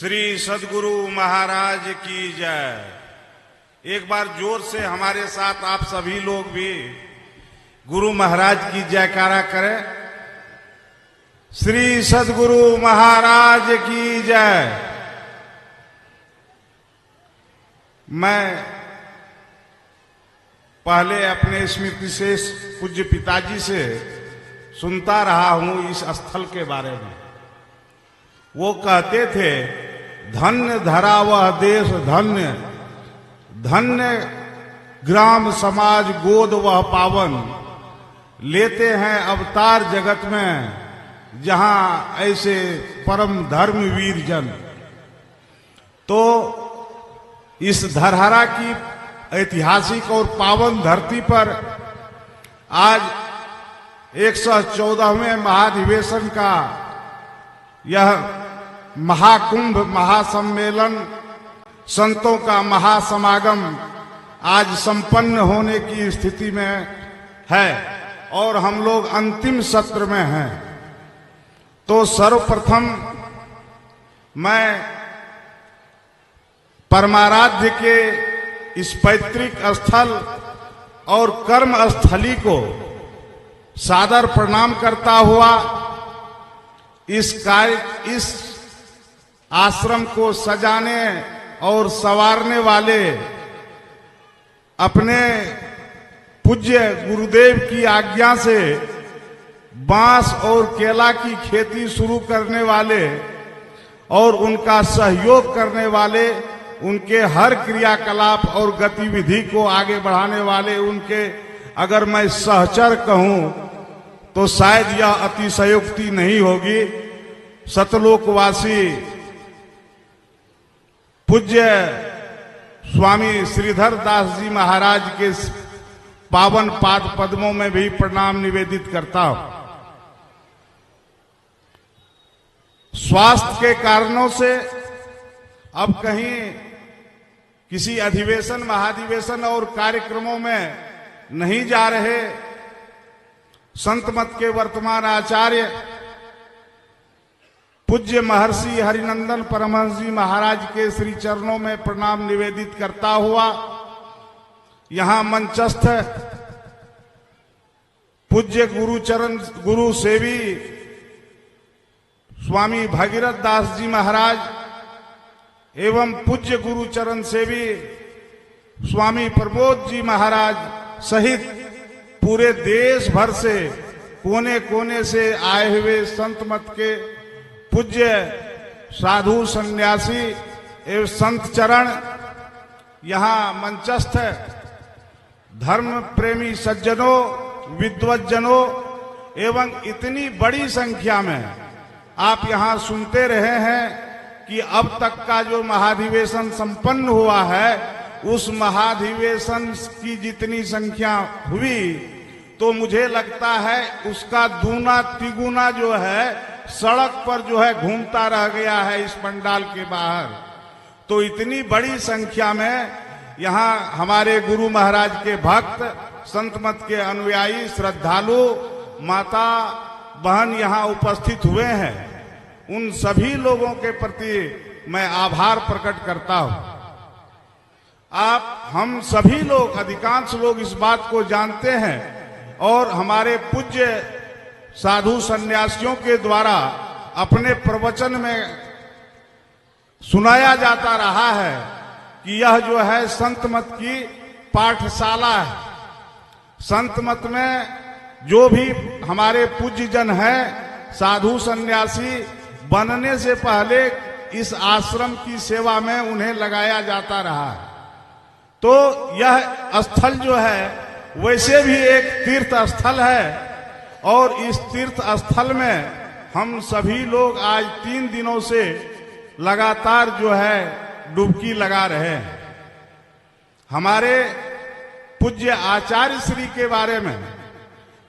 श्री सद्गुरु महाराज की जय। एक बार जोर से हमारे साथ आप सभी लोग भी गुरु महाराज की जयकारा करें। श्री सद्गुरु महाराज की जय। मैं पहले अपने स्मृति से पूज्य पिताजी से सुनता रहा हूं इस स्थल के बारे में। वो कहते थे, धन्य धरा वह देश धन्य, धन्य ग्राम समाज गोद वह पावन, लेते हैं अवतार जगत में जहां ऐसे परम धर्मवीर जन। तो इस धरहरा की ऐतिहासिक और पावन धरती पर आज 114वें महाधिवेशन का यह महाकुंभ महासम्मेलन, संतों का महासमागम आज संपन्न होने की स्थिति में है और हम लोग अंतिम सत्र में हैं। तो सर्वप्रथम मैं परमाराध्य के इस पैतृक स्थल और कर्म स्थली को सादर प्रणाम करता हुआ इस आश्रम को सजाने और संवारने वाले अपने पूज्य गुरुदेव की आज्ञा से बांस और केला की खेती शुरू करने वाले और उनका सहयोग करने वाले, उनके हर क्रियाकलाप और गतिविधि को आगे बढ़ाने वाले, उनके अगर मैं सहचर कहूं तो शायद यह अतिशयोक्ति नहीं होगी। सतलोकवासी पूज्य स्वामी श्रीधर दास जी महाराज के पावन पाद पद्मों में भी प्रणाम निवेदित करता हूं। स्वास्थ्य के कारणों से अब कहीं किसी अधिवेशन महाधिवेशन और कार्यक्रमों में नहीं जा रहे। संत मत के वर्तमान आचार्य पूज्य महर्षि हरिनंदन परमहंस जी महाराज के श्री चरणों में प्रणाम निवेदित करता हुआ यहां मंचस्थ पूज्य गुरु सेवी स्वामी भगीरथ दास जी महाराज एवं पूज्य गुरु चरण सेवी स्वामी प्रमोद जी महाराज सहित पूरे देश भर से कोने कोने से आए हुए संत मत के पूज्य साधु सन्यासी एवं संत चरण, यहाँ मंचस्थ धर्म प्रेमी सज्जनों, विद्वज्जनों एवं इतनी बड़ी संख्या में आप यहाँ सुनते रहे हैं कि अब तक का जो महाधिवेशन संपन्न हुआ है उस महाधिवेशन की जितनी संख्या हुई तो मुझे लगता है उसका दूना तिगुना जो है सड़क पर जो है घूमता रह गया है इस पंडाल के बाहर। तो इतनी बड़ी संख्या में यहाँ हमारे गुरु महाराज के भक्त, संत मत के अनुयायी, श्रद्धालु, माता बहन यहाँ उपस्थित हुए हैं। उन सभी लोगों के प्रति मैं आभार प्रकट करता हूँ। हम सभी लोग, अधिकांश लोग इस बात को जानते हैं और हमारे पूज्य साधु सन्यासियों के द्वारा अपने प्रवचन में सुनाया जाता रहा है कि यह जो है संत मत की पाठशाला है। संत मत में जो भी हमारे पूज्य जन हैं, साधु सन्यासी बनने से पहले इस आश्रम की सेवा में उन्हें लगाया जाता रहा है। तो यह स्थल जो है वैसे भी एक तीर्थ स्थल है और इस तीर्थ स्थल में हम सभी लोग आज 3 दिनों से लगातार जो है डुबकी लगा रहे हैं। हमारे पूज्य आचार्य श्री के बारे में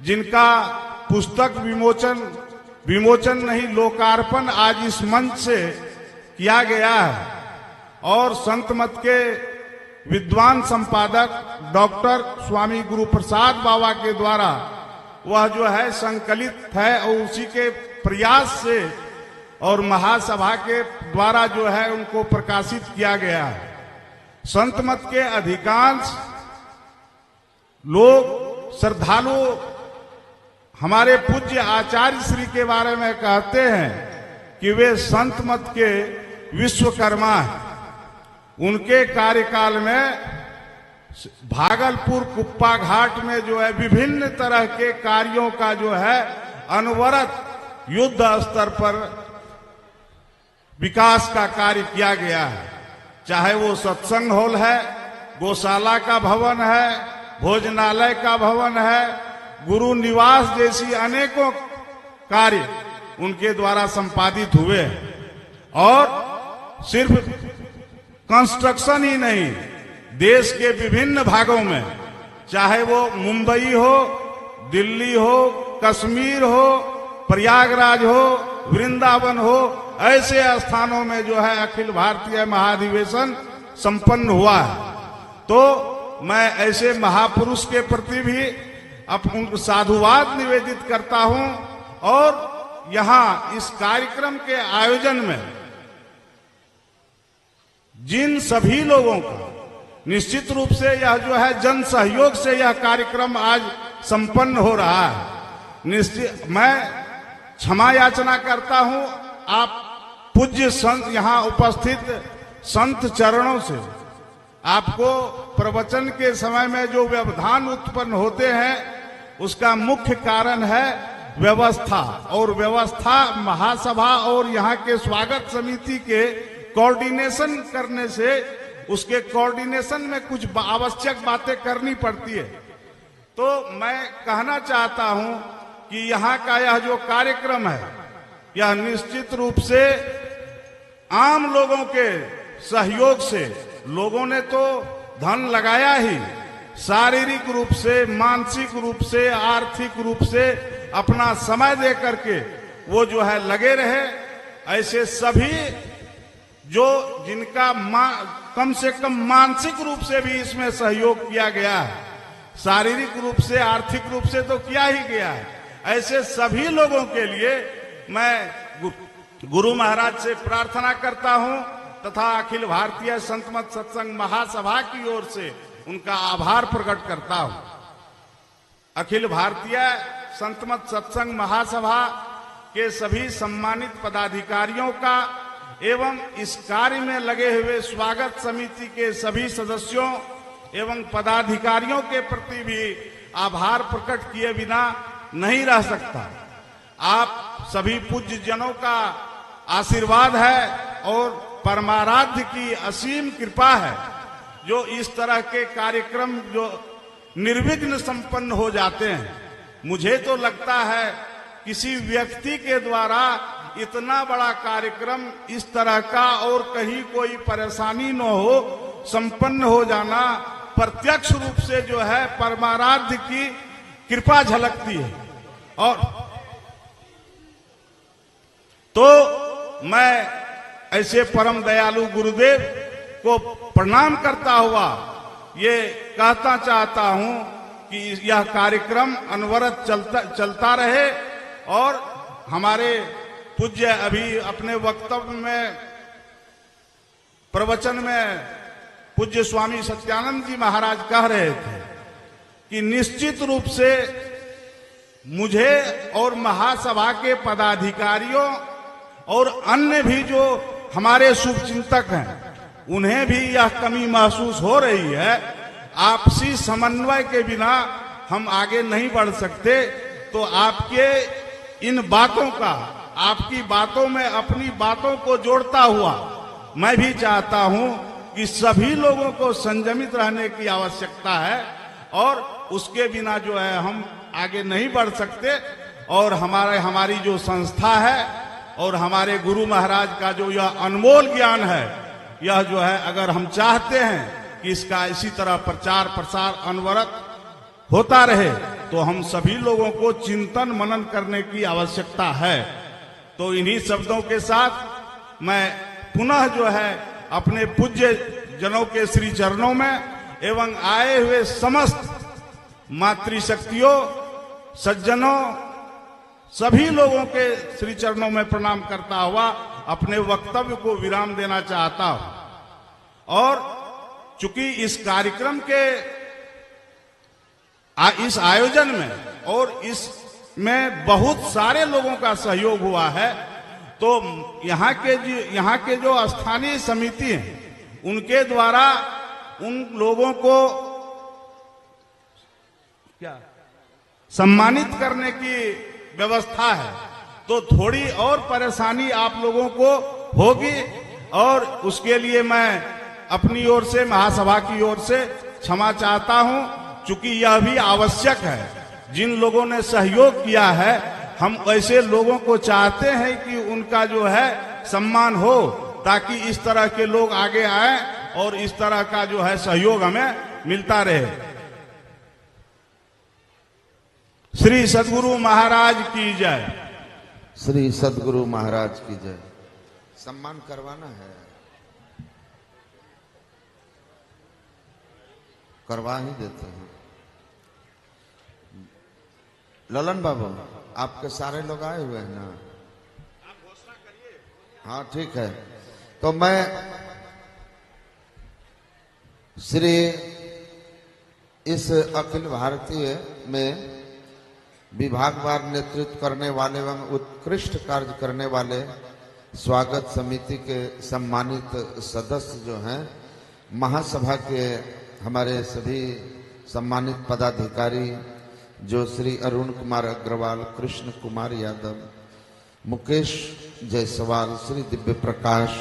जिनका पुस्तक विमोचन नहीं लोकार्पण आज इस मंच से किया गया है और संत मत के विद्वान संपादक डॉक्टर स्वामी गुरु प्रसाद बाबा के द्वारा वह जो है संकलित है और उसी के प्रयास से और महासभा के द्वारा जो है उनको प्रकाशित किया गया है। संत मत के अधिकांश लोग श्रद्धालु हमारे पूज्य आचार्य श्री के बारे में कहते हैं कि वे संत मत के विश्वकर्मा हैं। उनके कार्यकाल में भागलपुर कुप्पा घाट में जो है विभिन्न तरह के कार्यों का जो है अनवरत युद्ध स्तर पर विकास का कार्य किया गया है। चाहे वो सत्संग हॉल है, गौशाला का भवन है, भोजनालय का भवन है, गुरु निवास जैसी अनेकों कार्य उनके द्वारा संपादित हुए हैं। और सिर्फ कंस्ट्रक्शन ही नहीं, देश के विभिन्न भागों में, चाहे वो मुंबई हो, दिल्ली हो, कश्मीर हो, प्रयागराज हो, वृंदावन हो, ऐसे स्थानों में जो है अखिल भारतीय महाधिवेशन संपन्न हुआ है। तो मैं ऐसे महापुरुष के प्रति भी अपना साधुवाद निवेदित करता हूं। और यहां इस कार्यक्रम के आयोजन में जिन सभी लोगों का निश्चित रूप से यह जो है जन सहयोग से यह कार्यक्रम आज संपन्न हो रहा है, निश्चित मैं क्षमा याचना करता हूं आप पूज्य संत यहां उपस्थित संत चरणों से। आपको प्रवचन के समय में जो व्यवधान उत्पन्न होते हैं उसका मुख्य कारण है व्यवस्था, और व्यवस्था महासभा और यहाँ के स्वागत समिति के कोऑर्डिनेशन करने से उसके कोऑर्डिनेशन में कुछ आवश्यक बातें करनी पड़ती है। तो मैं कहना चाहता हूं कि यहाँ का यह जो कार्यक्रम है यह निश्चित रूप से आम लोगों के सहयोग से, लोगों ने तो धन लगाया ही, शारीरिक रूप से, मानसिक रूप से, आर्थिक रूप से अपना समय दे करके वो जो है लगे रहे। ऐसे सभी जो जिनका कम से कम मानसिक रूप से भी इसमें सहयोग किया गया है, शारीरिक रूप से, आर्थिक रूप से तो किया ही गया है, ऐसे सभी लोगों के लिए मैं गुरु महाराज से प्रार्थना करता हूं तथा अखिल भारतीय संत मत सत्संग महासभा की ओर से उनका आभार प्रकट करता हूं। अखिल भारतीय संत मत सत्संग महासभा के सभी सम्मानित पदाधिकारियों का एवं इस कार्य में लगे हुए स्वागत समिति के सभी सदस्यों एवं पदाधिकारियों के प्रति भी आभार प्रकट किए बिना नहीं रह सकता। आप सभी पूज्य जनों का आशीर्वाद है और परमाराध्य की असीम कृपा है जो इस तरह के कार्यक्रम जो निर्विघ्न संपन्न हो जाते हैं। मुझे तो लगता है किसी व्यक्ति के द्वारा इतना बड़ा कार्यक्रम इस तरह का और कहीं कोई परेशानी न हो संपन्न हो जाना प्रत्यक्ष रूप से जो है परमाराध्य की कृपा झलकती है। और तो मैं ऐसे परम दयालु गुरुदेव को प्रणाम करता हुआ ये कहता चाहता हूं कि यह कार्यक्रम अनवरत चलता रहे। और हमारे पूज्य अभी अपने वक्तव्य में प्रवचन में पूज्य स्वामी सत्यानंद जी महाराज कह रहे थे कि निश्चित रूप से मुझे और महासभा के पदाधिकारियों और अन्य भी जो हमारे शुभचिंतक हैं उन्हें भी यह कमी महसूस हो रही है। आपसी समन्वय के बिना हम आगे नहीं बढ़ सकते। तो आपके इन बातों का, आपकी बातों में अपनी बातों को जोड़ता हुआ मैं भी चाहता हूं कि सभी लोगों को संयमित रहने की आवश्यकता है और उसके बिना जो है हम आगे नहीं बढ़ सकते। और हमारी जो संस्था है और हमारे गुरु महाराज का जो यह अनमोल ज्ञान है, यह जो है अगर हम चाहते हैं कि इसका इसी तरह प्रचार प्रसार अनवरत होता रहे तो हम सभी लोगों को चिंतन मनन करने की आवश्यकता है। तो इन्हीं शब्दों के साथ मैं पुनः जो है अपने पूज्य जनों के श्री चरणों में एवं आए हुए समस्त मातृशक्तियों, सज्जनों, सभी लोगों के श्री चरणों में प्रणाम करता हुआ अपने वक्तव्य को विराम देना चाहता हूं। और चूंकि इस कार्यक्रम के इस आयोजन में और इसमें बहुत सारे लोगों का सहयोग हुआ है, तो यहाँ के जो स्थानीय समिति हैं उनके द्वारा उन लोगों को क्या सम्मानित करने की व्यवस्था है, तो थोड़ी और परेशानी आप लोगों को होगी और उसके लिए मैं अपनी ओर से, महासभा की ओर से क्षमा चाहता हूं, चूंकि यह भी आवश्यक है। जिन लोगों ने सहयोग किया है, हम ऐसे लोगों को चाहते हैं कि उनका जो है सम्मान हो, ताकि इस तरह के लोग आगे आए और इस तरह का जो है सहयोग हमें मिलता रहे। श्री सद्गुरु महाराज की जय। श्री सद्गुरु महाराज की जय। सम्मान करवाना है, करवा ही देते हैं। ललन बाबू, आपके सारे लोग आए हुए हैं ना? आप घोषणा करिए। हाँ ठीक है। तो मैं श्री इस अखिल भारतीय में विभागवार नेतृत्व करने वाले एवं उत्कृष्ट कार्य करने वाले स्वागत समिति के सम्मानित सदस्य जो हैं, महासभा के हमारे सभी सम्मानित पदाधिकारी जो श्री अरुण कुमार अग्रवाल, कृष्ण कुमार यादव, मुकेश जायसवाल, श्री दिव्य प्रकाश,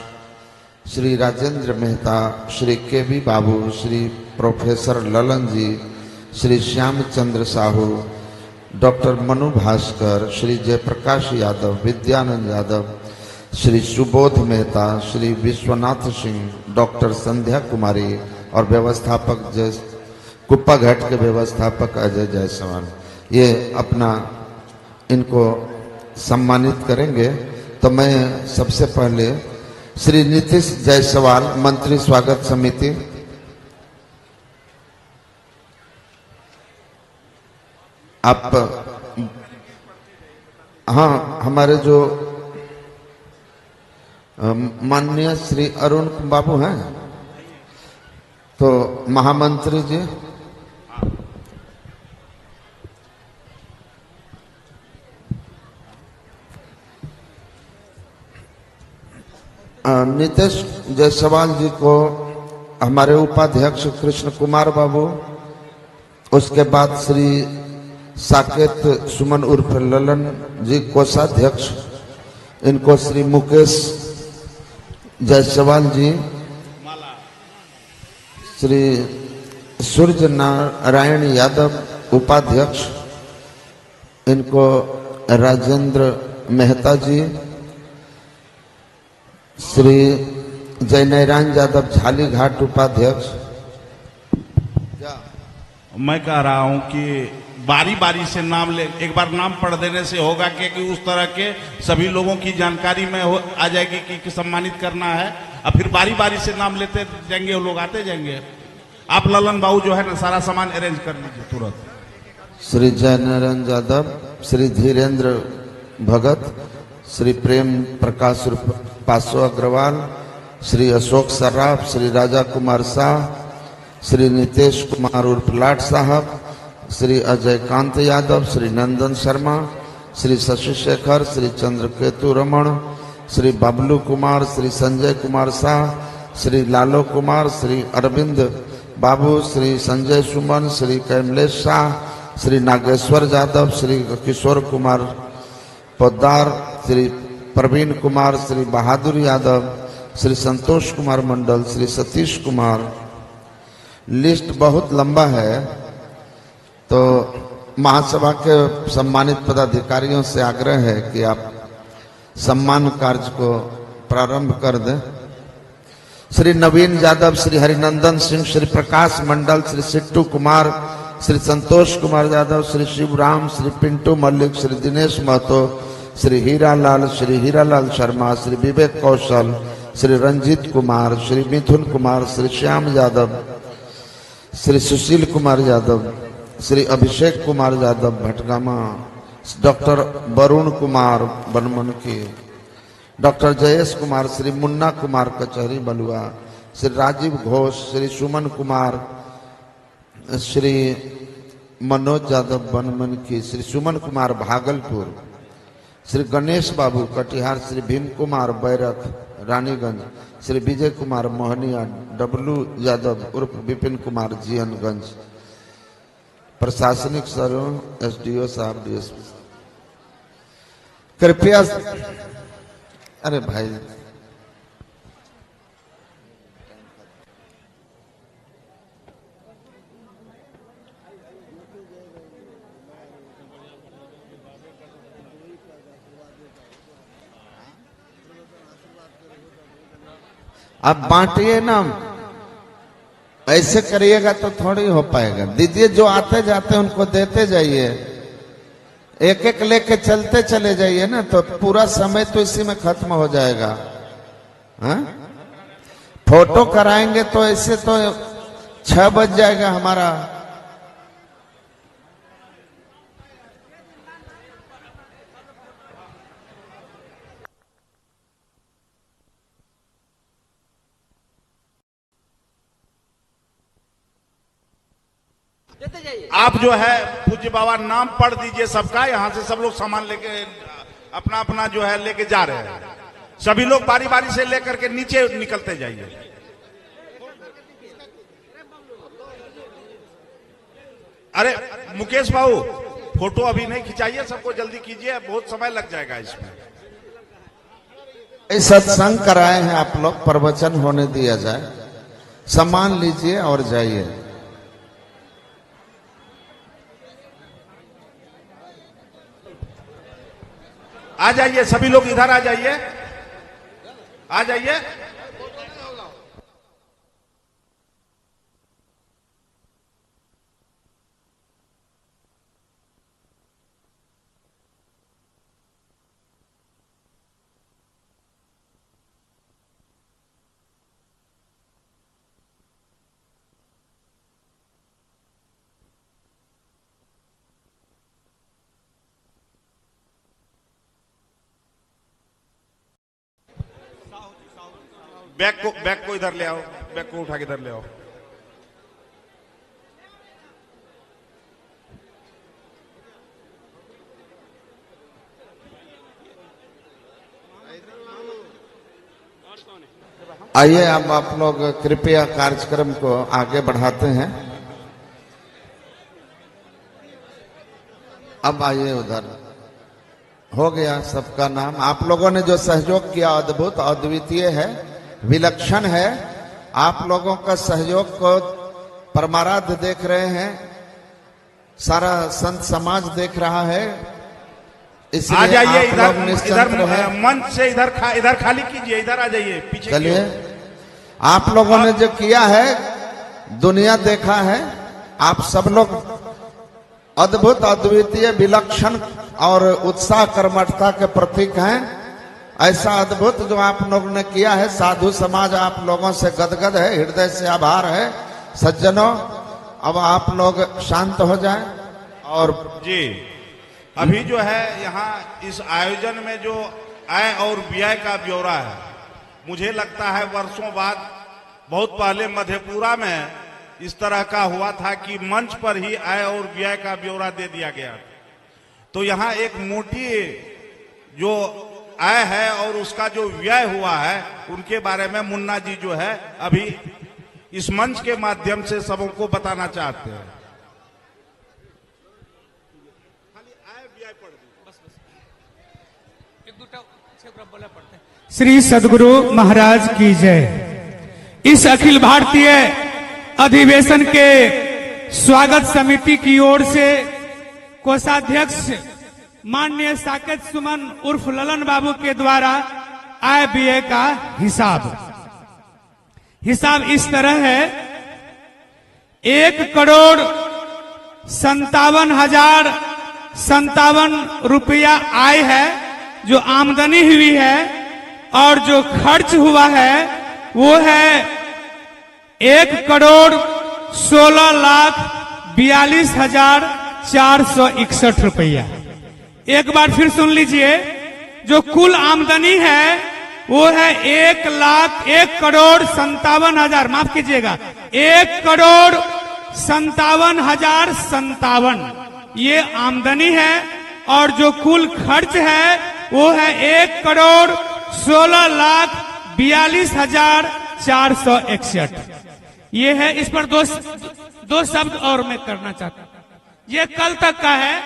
श्री राजेंद्र मेहता, श्री केबी बाबू, श्री प्रोफेसर ललन जी, श्री श्यामचंद्र साहू, डॉक्टर मनु भास्कर, श्री जयप्रकाश यादव, विद्यानंद यादव, श्री सुबोध मेहता, श्री विश्वनाथ सिंह, डॉक्टर संध्या कुमारी और व्यवस्थापक जय कुप्पा घाट के व्यवस्थापक अजय जायसवाल, ये अपना इनको सम्मानित करेंगे। तो मैं सबसे पहले श्री नीतीश जायसवाल, मंत्री स्वागत समिति, आप हाँ, हमारे जो माननीय श्री अरुण बाबू हैं, तो महामंत्री जी, नीतीश जायसवाल जी को हमारे उपाध्यक्ष कृष्ण कुमार बाबू, उसके बाद श्री साकेत सुमन उर्फ ललन जी कोषाध्यक्ष, इनको श्री मुकेश जायसवाल जी, श्री सूर्य नारायण यादव उपाध्यक्ष, इनको राजेंद्र मेहता जी, श्री जयनारायण यादव झाली घाट उपाध्यक्ष। मैं कह रहा हूं कि बारी बारी से नाम ले, एक बार नाम पढ़ देने से होगा कि उस तरह के सभी लोगों की जानकारी में आ जाएगी कि सम्मानित करना है, और फिर बारी बारी से नाम लेते जाएंगे, वो लोग आते जाएंगे। आप ललन बाबू जो है ना सारा सामान अरेंज कर लीजिए तुरंत। श्री जयनारायण यादव, श्री धीरेन्द्र भगत, श्री प्रेम प्रकाश पासो अग्रवाल, श्री अशोक सर्राफ, श्री राजा कुमार शाह, श्री नितेश कुमार उर्फ लाट साहब, श्री अजय कांत यादव, श्री नंदन शर्मा, श्री शशि शेखर, श्री चंद्रकेतु रमण, श्री बबलू कुमार, श्री संजय कुमार शाह, श्री लालो कुमार, श्री अरविंद बाबू, श्री संजय सुमन, श्री कैमलेश शाह, श्री नागेश्वर यादव, श्री किशोर कुमार पोद्दार, श्री प्रवीण कुमार, श्री बहादुर यादव, श्री संतोष कुमार मंडल, श्री सतीश कुमार। लिस्ट बहुत लंबा है, तो महासभा के सम्मानित पदाधिकारियों से आग्रह है कि आप सम्मान कार्य को प्रारंभ कर दें। श्री नवीन यादव, श्री हरिनंदन सिंह, श्री प्रकाश मंडल, श्री सिट्टू कुमार, श्री संतोष कुमार यादव, श्री शिवराम, श्री पिंटू मल्लिक, श्री दिनेश महतो, श्री हीरालाल शर्मा, श्री विवेक कौशल, श्री रंजीत कुमार, श्री मिथुन कुमार, श्री श्याम यादव, श्री सुशील कुमार यादव, श्री अभिषेक कुमार यादव भटगामा डॉक्टर वरुण कुमार बनमनखी, डॉक्टर जयेश कुमार, श्री मुन्ना कुमार कचहरी बलुआ, श्री राजीव घोष, श्री सुमन कुमार, श्री मनोज यादव बनमनखी, श्री सुमन कुमार भागलपुर, श्री गणेश बाबू कटिहार, श्री भीम कुमार बैरक रानीगंज, श्री विजय कुमार मोहनिया, डब्लू यादव उर्फ विपिन कुमार जीएनगंज, प्रशासनिक सर्व एसडीओ साहब, डीएसपी। कृपया, अरे भाई आप बांटिए ना, ऐसे करिएगा तो थोड़ी हो पाएगा। दीजिए, जो आते जाते उनको देते जाइए, एक एक लेके चलते चले जाइए ना, तो पूरा समय तो इसी में खत्म हो जाएगा। हाँ? फोटो कराएंगे तो ऐसे तो 6 बज जाएगा हमारा। आप जो है पूज्य बाबा नाम पढ़ दीजिए सबका, यहां से सब लोग सामान लेके अपना अपना जो है लेके जा रहे हैं। सभी लोग बारी बारी से लेकर के नीचे निकलते जाइए। अरे मुकेश बाबू, फोटो अभी नहीं खिंचाइए, सबको जल्दी कीजिए, बहुत समय लग जाएगा इसमें। सत्संग कराए हैं आप लोग, प्रवचन होने दिया जाए, सामान लीजिए और जाइए। आ जाइए सभी लोग, इधर आ जाइए, आ जाइए। बैग को इधर ले आओ, बैग को उठा के इधर ले आओ। आइए, अब आप लोग कृपया कार्यक्रम को आगे बढ़ाते हैं। अब आइए उधर, हो गया सबका नाम। आप लोगों ने जो सहयोग किया अद्भुत अद्वितीय है, विलक्षण है। आप लोगों का सहयोग को परमाराध्य देख रहे हैं, सारा संत समाज देख रहा है। आ जाइए इधर मंच से इधर खाली कीजिए, इधर आ जाइए पीछे। चलिए, आप लोगों ने जो किया है दुनिया देखा है। आप सब लोग अद्भुत अद्वितीय विलक्षण और उत्साह कर्मठता के प्रतीक हैं। ऐसा अद्भुत जो आप लोगों ने किया है, साधु समाज आप लोगों से गदगद है, हृदय से आभार है। सज्जनों, अब आप लोग शांत हो जाएं। और जी, अभी जो है यहाँ इस आयोजन में जो आय और व्यय का ब्यौरा है, मुझे लगता है वर्षों बाद, बहुत पहले मधेपुरा में इस तरह का हुआ था कि मंच पर ही आय और व्यय का ब्यौरा दे दिया गया। तो यहाँ एक मोटी जो आय है और उसका जो व्यय हुआ है, उनके बारे में मुन्ना जी जो है अभी इस मंच के माध्यम से सबों को बताना चाहते हैं। श्री सद्गुरु महाराज की जय। इस अखिल भारतीय अधिवेशन के स्वागत समिति की ओर से कोषाध्यक्ष माननीय साकेत सुमन उर्फ ललन बाबू के द्वारा आय व्यय का हिसाब इस तरह है। 1,57,057 रुपया आय है जो आमदनी हुई है, और जो खर्च हुआ है वो है 1,16,42,461 रुपया। एक बार फिर सुन लीजिए, जो कुल आमदनी है वो है 1,01,57,000, माफ कीजिएगा 1,57,057 ये आमदनी है। और जो कुल खर्च है वो है 1,16,42,461 ये है। इस पर दो शब्द और मैं करना चाहता हूं। ये कल तक का है,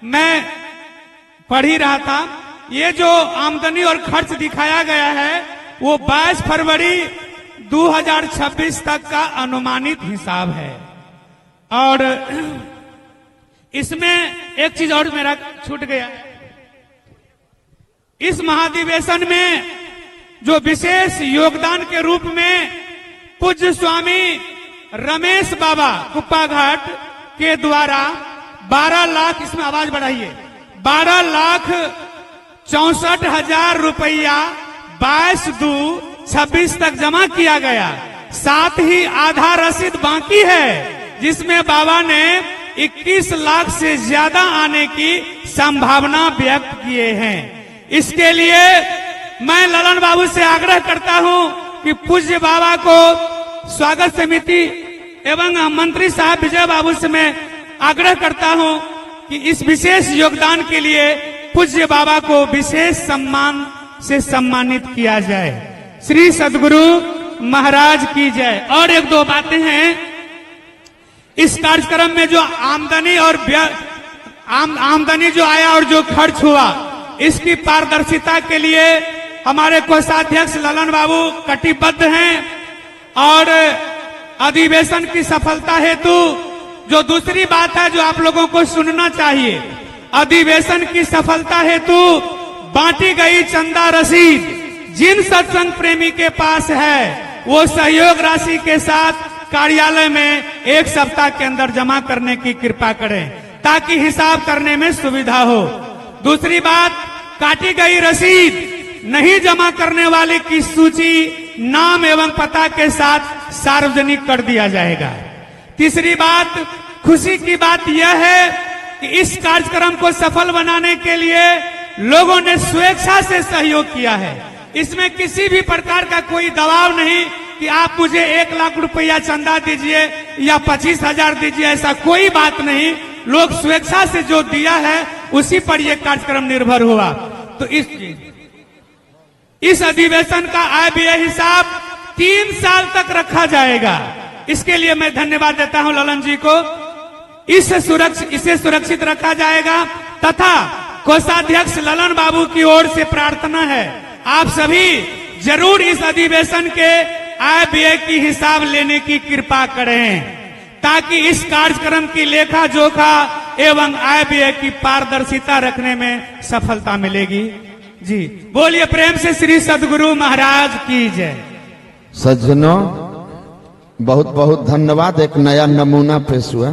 मैं पढ़ ही रहा था। ये जो आमदनी और खर्च दिखाया गया है वो 22 फरवरी 2026 तक का अनुमानित हिसाब है। और इसमें एक चीज और मेरा छूट गया, इस महाधिवेशन में जो विशेष योगदान के रूप में पूज्य स्वामी रमेश बाबा कुप्पा घाट के द्वारा 12 लाख, इसमें आवाज बढ़ाइए, 12,64,000 रुपया 22/2/26 तक जमा किया गया। साथ ही आधा रसीद बाकी है जिसमें बाबा ने 21 लाख से ज्यादा आने की संभावना व्यक्त किए हैं। इसके लिए मैं ललन बाबू से आग्रह करता हूं कि पूज्य बाबा को स्वागत समिति एवं मंत्री साहब विजय बाबू से मैं आग्रह करता हूं कि इस विशेष योगदान के लिए पूज्य बाबा को विशेष सम्मान से सम्मानित किया जाए। श्री सद्गुरु महाराज की जय। और एक दो बातें हैं, इस कार्यक्रम में जो आमदनी और आमदनी जो आया और जो खर्च हुआ, इसकी पारदर्शिता के लिए हमारे कोषाध्यक्ष ललन बाबू कटिबद्ध हैं। और अधिवेशन की सफलता हेतु जो दूसरी बात है जो आप लोगों को सुनना चाहिए, अधिवेशन की सफलता हेतु बांटी गई चंदा रसीद जिन सत्संग प्रेमी के पास है वो सहयोग राशि के साथ कार्यालय में 1 सप्ताह के अंदर जमा करने की कृपा करें ताकि हिसाब करने में सुविधा हो। दूसरी बात, काटी गई रसीद नहीं जमा करने वाले की सूची नाम एवं पता के साथ सार्वजनिक कर दिया जाएगा। तीसरी बात, खुशी की बात यह है कि इस कार्यक्रम को सफल बनाने के लिए लोगों ने स्वेच्छा से सहयोग किया है। इसमें किसी भी प्रकार का कोई दबाव नहीं कि आप मुझे 1 लाख रुपया चंदा दीजिए या 25,000 दीजिए, ऐसा कोई बात नहीं। लोग स्वेच्छा से जो दिया है उसी पर यह कार्यक्रम निर्भर हुआ। तो इस अधिवेशन का आय व्यय हिसाब 3 साल तक रखा जाएगा। इसके लिए मैं धन्यवाद देता हूं ललन जी को। इसे सुरक्षित रखा जाएगा तथा कोषाध्यक्ष ललन बाबू की ओर से प्रार्थना है, आप सभी जरूर इस अधिवेशन के आय व्यय की हिसाब लेने की कृपा करें ताकि इस कार्यक्रम की लेखा जोखा एवं आय व्यय की पारदर्शिता रखने में सफलता मिलेगी। जी बोलिए प्रेम से श्री सद्गुरु महाराज की जय। सज्जनों, बहुत बहुत धन्यवाद। एक नया नमूना पेश हुआ।